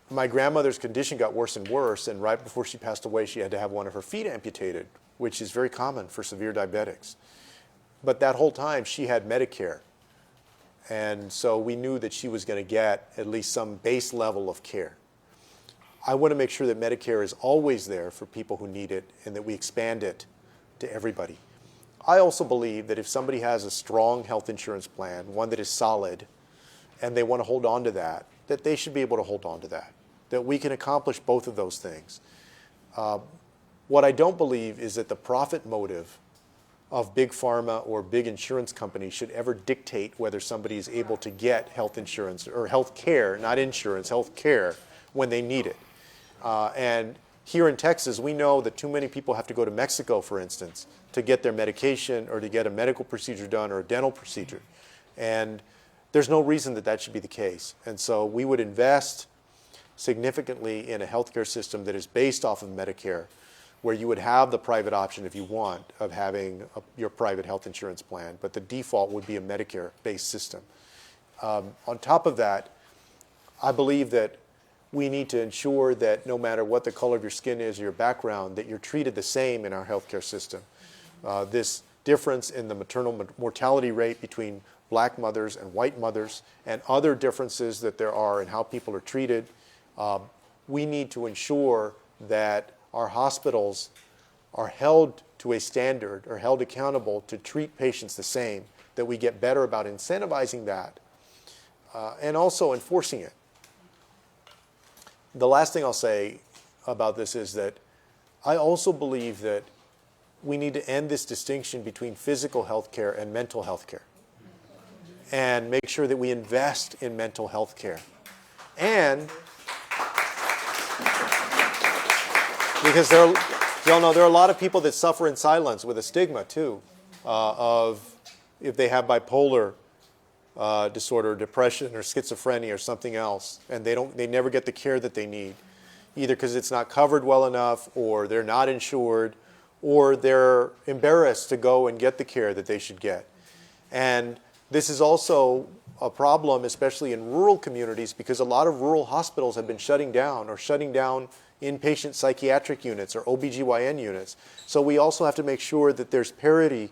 my grandmother's condition got worse and worse, and right before she passed away, she had to have one of her feet amputated, which is very common for severe diabetics. But that whole time, she had Medicare. And so we knew that she was going to get at least some base level of care. I want to make sure that Medicare is always there for people who need it and that we expand it to everybody. I also believe that if somebody has a strong health insurance plan, one that is solid, and they want to hold on to that, that they should be able to hold on to that, that we can accomplish both of those things. What I don't believe is that the profit motive of big pharma or big insurance companies should ever dictate whether somebody is able to get health insurance or health care, not insurance, health care, when they need it. And here in Texas, we know that too many people have to go to Mexico, for instance, to get their medication or to get a medical procedure done or a dental procedure. And there's no reason that that should be the case. And so we would invest significantly in a healthcare system that is based off of Medicare, where you would have the private option, if you want, of having your private health insurance plan. But the default would be a Medicare-based system. On top of that, I believe that we need to ensure that no matter what the color of your skin is or your background, that you're treated the same in our healthcare system. This difference in the maternal mortality rate between black mothers and white mothers and other differences that there are in how people are treated, we need to ensure that our hospitals are held to a standard or held accountable to treat patients the same, that we get better about incentivizing that and also enforcing it. The last thing I'll say about this is that I also believe that we need to end this distinction between physical health care and mental health care and make sure that we invest in mental health care. And because there are a lot of people that suffer in silence with a stigma too of if they have bipolar disorder, depression, or schizophrenia, or something else, and they never get the care that they need, either because it's not covered well enough, or they're not insured, or they're embarrassed to go and get the care that they should get. And this is also a problem, especially in rural communities, because a lot of rural hospitals have been shutting down inpatient psychiatric units or OBGYN units. So we also have to make sure that there's parity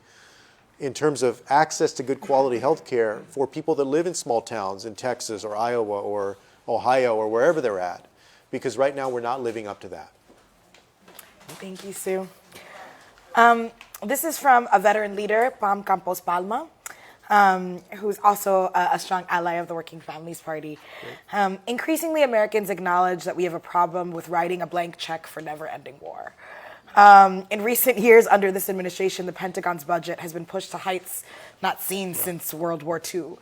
in terms of access to good quality health care for people that live in small towns in Texas or Iowa or Ohio or wherever they're at. because right now we're not living up to that. Thank you, Sue. This is from a veteran leader, Pam Campos Palma, who's also a strong ally of the Working Families Party. Increasingly, Americans acknowledge that we have a problem with writing a blank check for never-ending war. In recent years, under this administration, the Pentagon's budget has been pushed to heights not seen since World War II.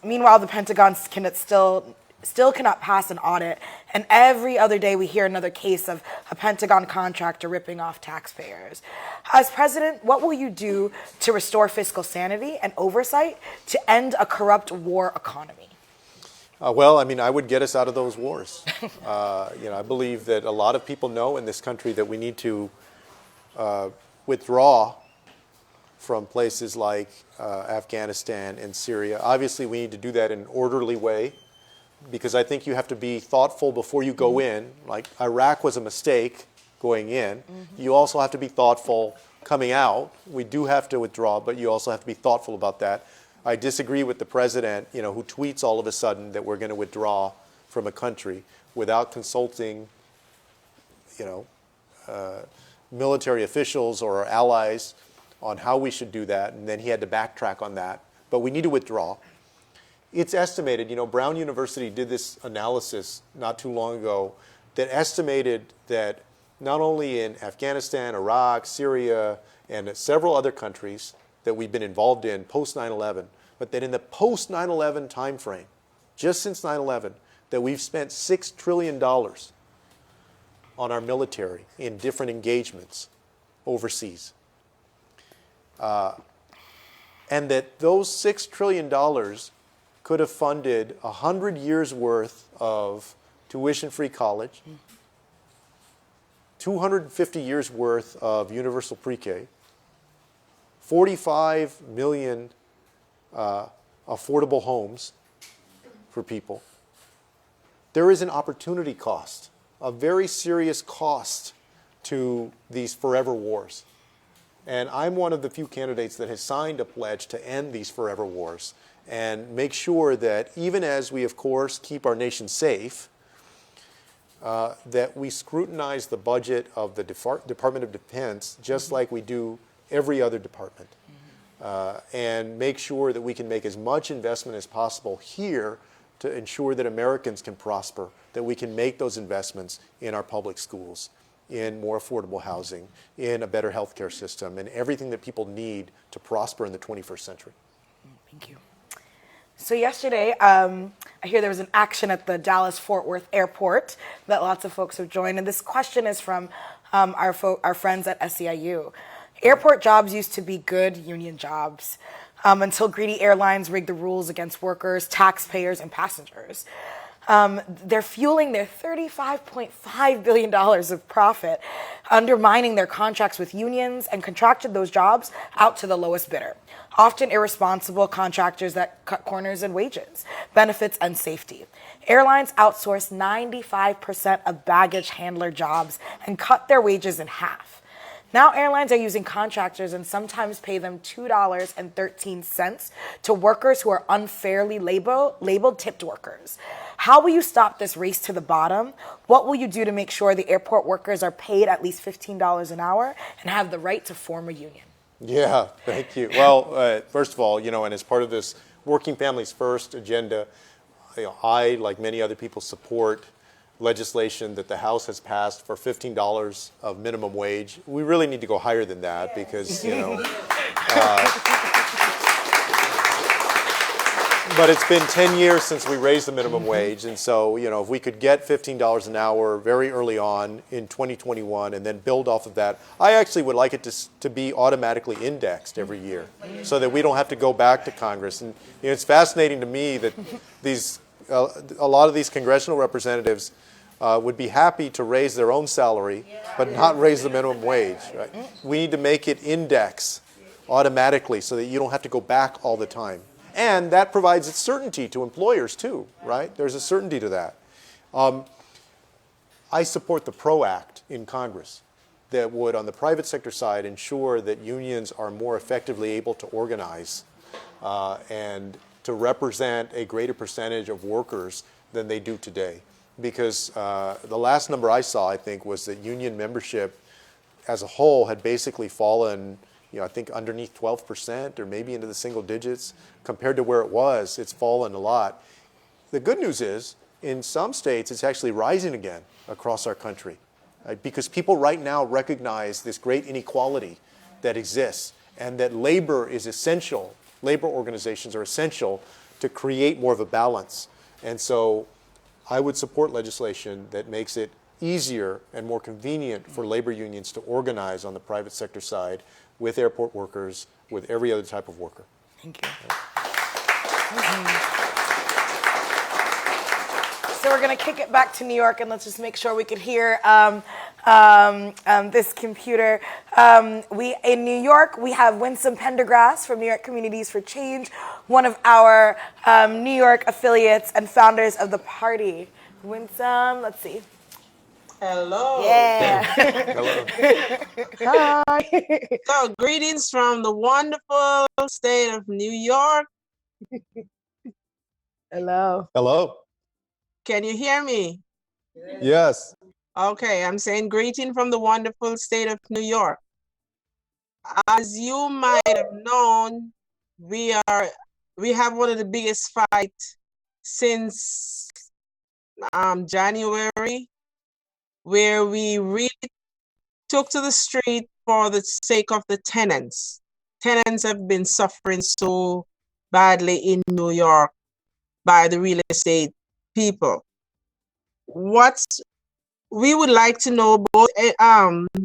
Meanwhile, the Pentagon still cannot pass an audit, and every other day we hear another case of a Pentagon contractor ripping off taxpayers. As president, what will you do to restore fiscal sanity and oversight to end a corrupt war economy? Well, I mean, I would get us out of those wars. I believe that a lot of people know in this country that we need to withdraw from places like Afghanistan and Syria. Obviously, we need to do that in an orderly way, because I think you have to be thoughtful before you go in. Like Iraq was a mistake going in. You also have to be thoughtful coming out. We do have to withdraw, but you also have to be thoughtful about that. I disagree with the president, who tweets all of a sudden that we're going to withdraw from a country without consulting, military officials or our allies on how we should do that, and then he had to backtrack on that. But we need to withdraw. It's estimated, Brown University did this analysis not too long ago that estimated that not only in Afghanistan, Iraq, Syria, and several other countries that we've been involved in post 9/11, but that in the post 9/11 time frame, just since 9/11, that we've spent $6 trillion on our military in different engagements overseas. And that those $6 trillion could have funded 100 years worth of tuition-free college, 250 years worth of universal pre-K, 45 million affordable homes for people. There is an opportunity cost, a very serious cost to these forever wars. And I'm one of the few candidates that has signed a pledge to end these forever wars and make sure that even as we, of course, keep our nation safe, that we scrutinize the budget of the Department of Defense just like we do every other department. And make sure that we can make as much investment as possible here to ensure that Americans can prosper, that we can make those investments in our public schools, in more affordable housing, in a better healthcare system, and everything that people need to prosper in the 21st century. Thank you. So yesterday, I hear there was an action at the Dallas-Fort Worth airport that lots of folks have joined, and this question is from our friends at SEIU. Airport jobs used to be good union jobs until greedy airlines rigged the rules against workers, taxpayers, and passengers. They're fueling their $35.5 billion of profit, undermining their contracts with unions, and contracted those jobs out to the lowest bidder. Often irresponsible contractors that cut corners in wages, benefits, and safety. Airlines outsource 95% of baggage handler jobs and cut their wages in half. Now airlines are using contractors and sometimes pay them $2.13 to workers who are unfairly labeled tipped workers. How will you stop this race to the bottom? What will you do to make sure the airport workers are paid at least $15 an hour and have the right to form a union? Yeah, thank you. Well, first of all, and as part of this Working Families First agenda, I, like many other people, support legislation that the House has passed for $15 of minimum wage. We really need to go higher than that because, but it's been 10 years since we raised the minimum wage. And so, if we could get $15 an hour very early on in 2021 and then build off of that, I actually would like it to be automatically indexed every year so that we don't have to go back to Congress. And it's fascinating to me that a lot of these congressional representatives would be happy to raise their own salary, but not raise the minimum wage. Right? We need to make it index automatically so that you don't have to go back all the time. And that provides certainty to employers too, right? There's a certainty to that. I support the PRO Act in Congress that would, on the private sector side, ensure that unions are more effectively able to organize and to represent a greater percentage of workers than they do today. because the last number I saw, I think, was that union membership as a whole had basically fallen, I think underneath 12% or maybe into the single digits. Compared to where it was, it's fallen a lot. The good news is, in some states, it's actually rising again across our country, right? Because people right now recognize this great inequality that exists and that labor is essential. Labor organizations are essential to create more of a balance. And so I would support legislation that makes it easier and more convenient for labor unions to organize on the private sector side with airport workers, with every other type of worker. Thank you. So we're going to kick it back to New York, and let's just make sure we could hear this computer. In New York, we have Winsome Pendergrass from New York Communities for Change, one of our New York affiliates and founders of the party. Winsome, let's see. Hello. Yeah. Hello. Hi. So, greetings from the wonderful state of New York. Hello. Hello. Can you hear me? Yes. Okay, I'm saying greeting from the wonderful state of New York. As you might have known, we have one of the biggest fights since January, where we really took to the street for the sake of the tenants. Tenants have been suffering so badly in New York by the real estate people. What we would like to know, both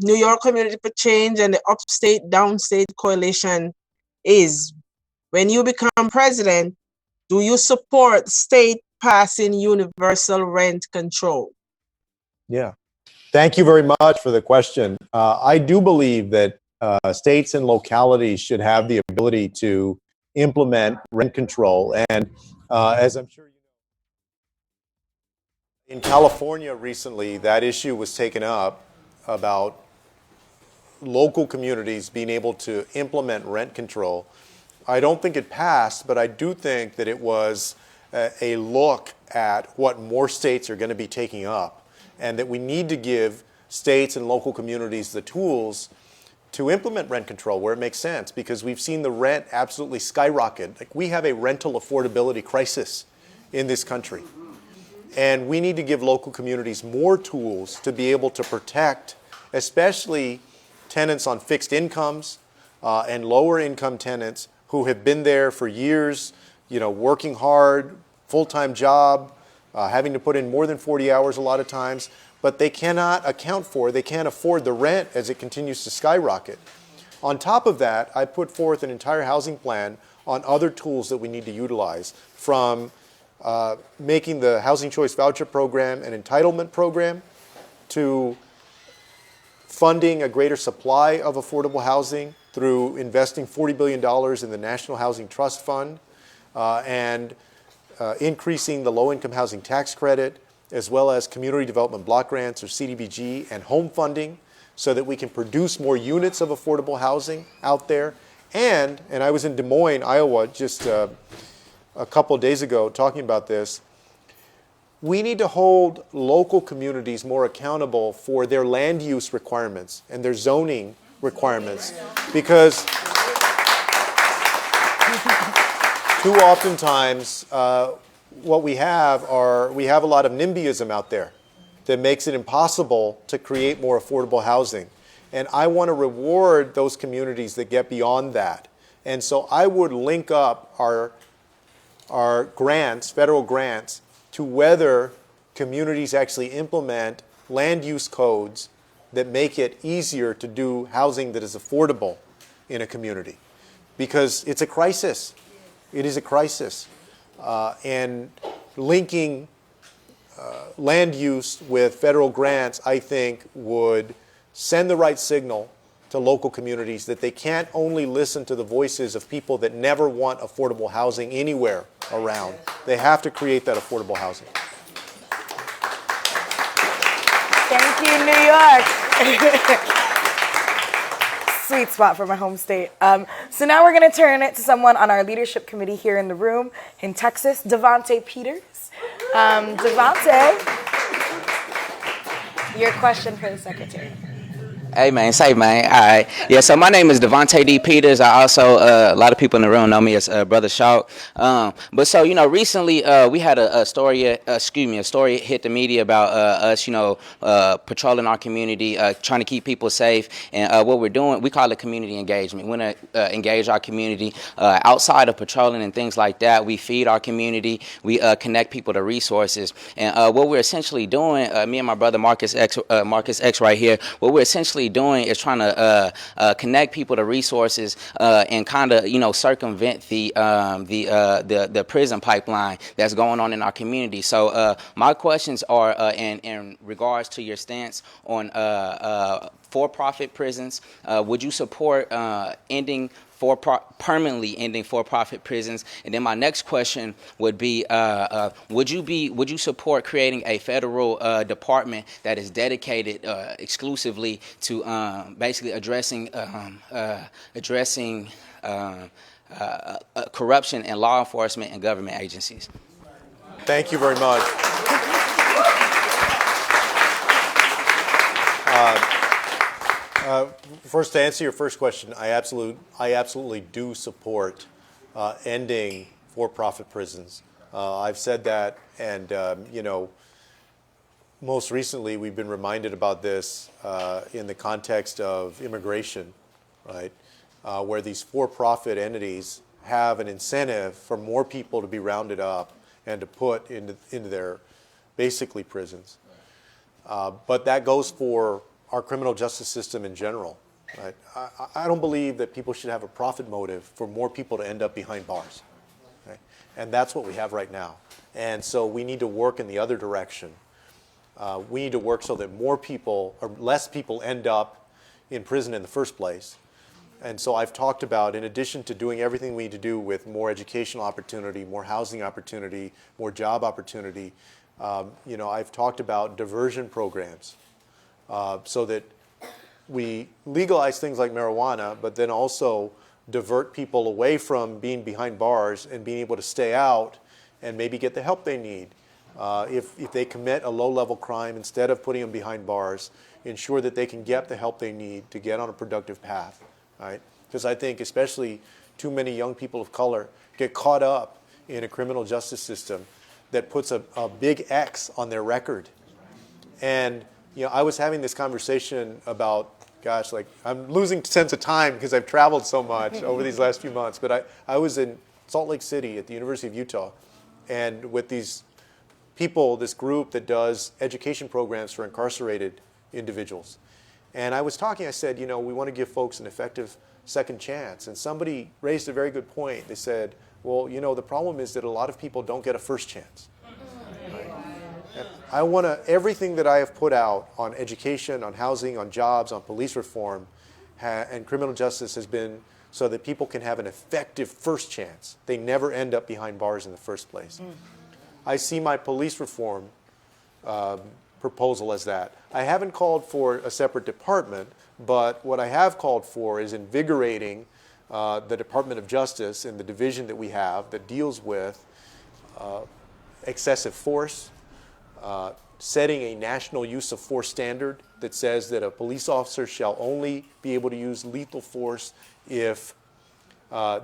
New York Community for Change and the Upstate Downstate Coalition, is when you become president, do you support state passing universal rent control? Yeah. Thank you very much for the question. I do believe that states and localities should have the ability to implement rent control. And as I'm sure you know, in California recently, that issue was taken up about local communities being able to implement rent control. I don't think it passed, but I do think that it was a look at what more states are going to be taking up, and that we need to give states and local communities the tools to implement rent control where it makes sense, because we've seen the rent absolutely skyrocket. Like, we have a rental affordability crisis in this country. And we need to give local communities more tools to be able to protect, especially tenants on fixed incomes and lower income tenants who have been there for years, working hard, full-time job, having to put in more than 40 hours a lot of times, but they cannot they can't afford the rent as it continues to skyrocket. On top of that, I put forth an entire housing plan on other tools that we need to utilize, from making the Housing Choice Voucher Program an entitlement program, to funding a greater supply of affordable housing through investing $40 billion in the National Housing Trust Fund, and increasing the low-income housing tax credit, as well as community development block grants, or CDBG, and home funding, so that we can produce more units of affordable housing out there. And I was in Des Moines, Iowa, just a couple of days ago talking about this. We need to hold local communities more accountable for their land use requirements and their zoning requirements, because too oftentimes what we have a lot of NIMBYism out there that makes it impossible to create more affordable housing. And I want to reward those communities that get beyond that. And so I would link up our grants, federal grants, to whether communities actually implement land use codes that make it easier to do housing that is affordable in a community. Because it's a crisis. It is a crisis. And linking land use with federal grants, I think, would send the right signal to local communities that they can't only listen to the voices of people that never want affordable housing anywhere around. They have to create that affordable housing. Thank you, New York. Sweet spot for my home state. So now we're going to turn it to someone on our leadership committee here in the room in Texas, Devontae Peters. Devontae. Your question for the secretary. Hey man, say man. All right. Yeah. So my name is Devontae D. Peters. I also a lot of people in the room know me as Brother Shaw. But so recently we had a story. A story hit the media about us. Patrolling our community, trying to keep people safe, and what we're doing. We call it community engagement. We want to engage our community outside of patrolling and things like that. We feed our community. We connect people to resources, and what we're essentially doing. Me and my brother Marcus X right here. What we're essentially doing is trying to connect people to resources and kind of circumvent the prison pipeline that's going on in our community. So my questions are in regards to your stance on for-profit prisons. Would you support permanently ending for-profit prisons? And then my next question would be, would you support creating a federal department that is dedicated exclusively to basically addressing corruption in law enforcement and government agencies? Thank you very much. First, to answer your first question, I absolutely do support ending for-profit prisons. I've said that, and most recently we've been reminded about this in the context of immigration, right? Where these for-profit entities have an incentive for more people to be rounded up and to put into their basically prisons. But that goes for our criminal justice system in general. Right? I don't believe that people should have a profit motive for more people to end up behind bars. Okay? And that's what we have right now. And so we need to work in the other direction. We need to work so that more people or less people end up in prison in the first place. And so I've talked about, in addition to doing everything we need to do with more educational opportunity, more housing opportunity, more job opportunity, I've talked about diversion programs so that we legalize things like marijuana, but then also divert people away from being behind bars and being able to stay out and maybe get the help they need. If they commit a low-level crime, instead of putting them behind bars, ensure that they can get the help they need to get on a productive path. Right? Because I think especially too many young people of color get caught up in a criminal justice system that puts a big X on their record. And I was having this conversation about, I'm losing sense of time because I've traveled so much over these last few months, but I was in Salt Lake City at the University of Utah, and with these people, this group that does education programs for incarcerated individuals. And I was talking, I said, we want to give folks an effective second chance. And somebody raised a very good point. They said, well, the problem is that a lot of people don't get a first chance. Right? And I want everything that I have put out on education, on housing, on jobs, on police reform, and criminal justice has been so that people can have an effective first chance. They never end up behind bars in the first place. I see my police reform proposal as that. I haven't called for a separate department, but what I have called for is invigorating the Department of Justice and the division that we have that deals with excessive force, setting a national use of force standard that says that a police officer shall only be able to use lethal force if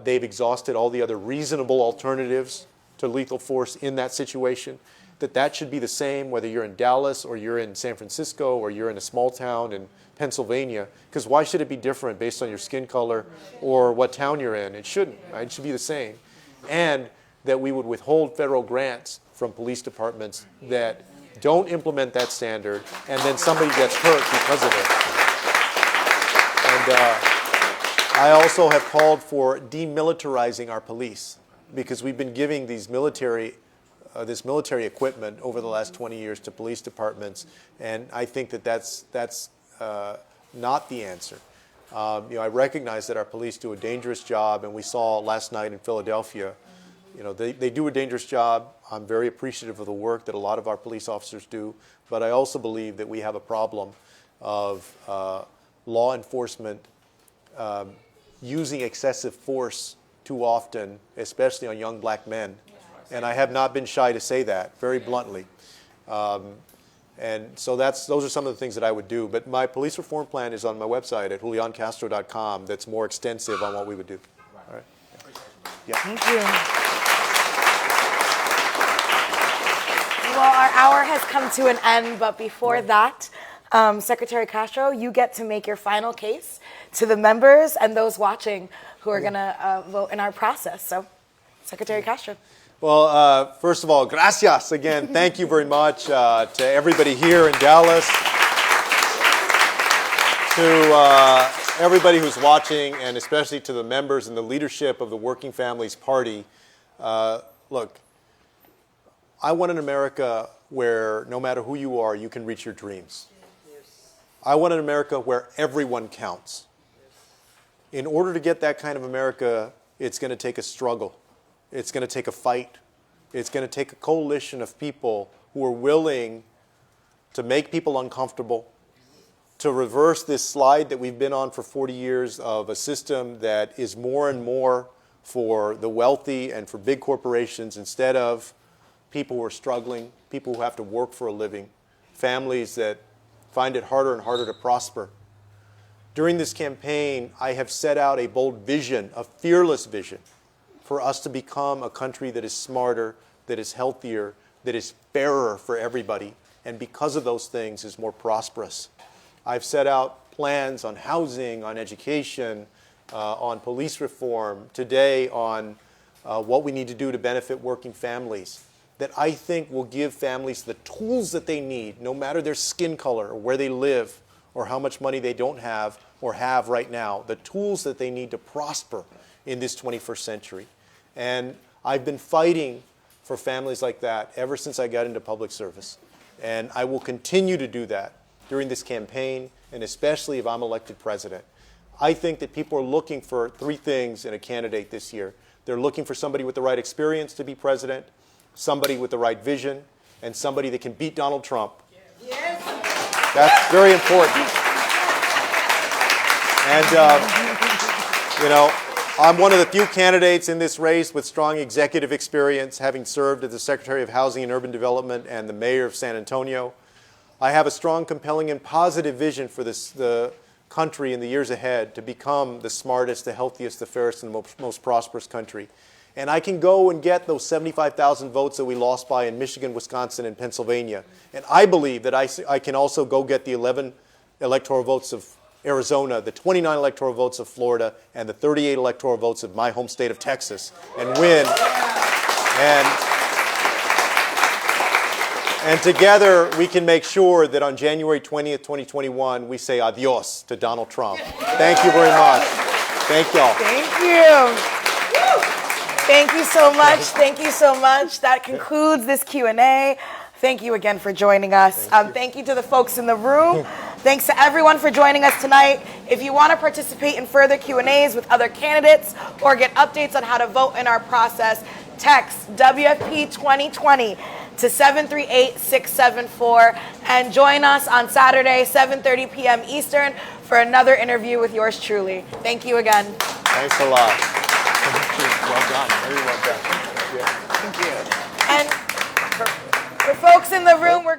they've exhausted all the other reasonable alternatives to lethal force in that situation. That should be the same whether you're in Dallas or you're in San Francisco or you're in a small town in Pennsylvania, because why should it be different based on your skin color or what town you're in? It shouldn't, right? It should be the same. And that we would withhold federal grants from police departments that don't implement that standard and then somebody gets hurt because of it. And I also have called for demilitarizing our police, because we've been giving these this military equipment over the last 20 years to police departments, and I think that's not the answer. I recognize that our police do a dangerous job, and we saw last night in Philadelphia, they do a dangerous job. I'm very appreciative of the work that a lot of our police officers do, but I also believe that we have a problem of law enforcement using excessive force too often, especially on young black men. And I have not been shy to say that very bluntly. And so those are some of the things that I would do. But my police reform plan is on my website at juliancastro.com. That's more extensive on what we would do. All right. Yeah. Thank you. Well, our hour has come to an end, but before that, Secretary Castro, you get to make your final case to the members and those watching who are going to vote in our process. So, Secretary Castro. Well, first of all, gracias again. Thank you very much to everybody here in Dallas, to everybody who's watching, and especially to the members and the leadership of the Working Families Party. Look, I want an America where no matter who you are, you can reach your dreams. I want an America where everyone counts. In order to get that kind of America, it's going to take a struggle. It's going to take a fight. It's going to take a coalition of people who are willing to make people uncomfortable, to reverse this slide that we've been on for 40 years of a system that is more and more for the wealthy and for big corporations instead of people who are struggling, people who have to work for a living, families that find it harder and harder to prosper. During this campaign, I have set out a bold vision, a fearless vision, for us to become a country that is smarter, that is healthier, that is fairer for everybody, and because of those things is more prosperous. I've set out plans on housing, on education, on police reform, today on what we need to do to benefit working families, that I think will give families the tools that they need, no matter their skin color or where they live or how much money they don't have or have right now, the tools that they need to prosper in this 21st century. And I've been fighting for families like that ever since I got into public service. And I will continue to do that during this campaign, and especially if I'm elected president. I think that people are looking for three things in a candidate this year. They're looking for somebody with the right experience to be president, somebody with the right vision, and somebody that can beat Donald Trump. Yes. That's very important. And, you know, I'm one of the few candidates in this race with strong executive experience, having served as the Secretary of Housing and Urban Development and the Mayor of San Antonio. I have a strong, compelling, and positive vision for the country in the years ahead to become the smartest, the healthiest, the fairest, and the most prosperous country. And I can go and get those 75,000 votes that we lost by in Michigan, Wisconsin, and Pennsylvania. And I believe that I can also go get the 11 electoral votes of Arizona, the 29 electoral votes of Florida, and the 38 electoral votes of my home state of Texas, and win. And together, we can make sure that on January 20th, 2021, we say adios to Donald Trump. Thank you very much. Thank y'all. Thank you. Thank you so much. Thank you so much. That concludes this Q&A. Thank you again for joining us. Thank you to the folks in the room. Thanks to everyone for joining us tonight. If you want to participate in further Q&As with other candidates or get updates on how to vote in our process, text WFP 2020 to 738-674 and join us on Saturday, 7:30 p.m. Eastern for another interview with yours truly. Thank you again. Thanks a lot. Well done. Very well done. Thank you. And for folks in the room, we're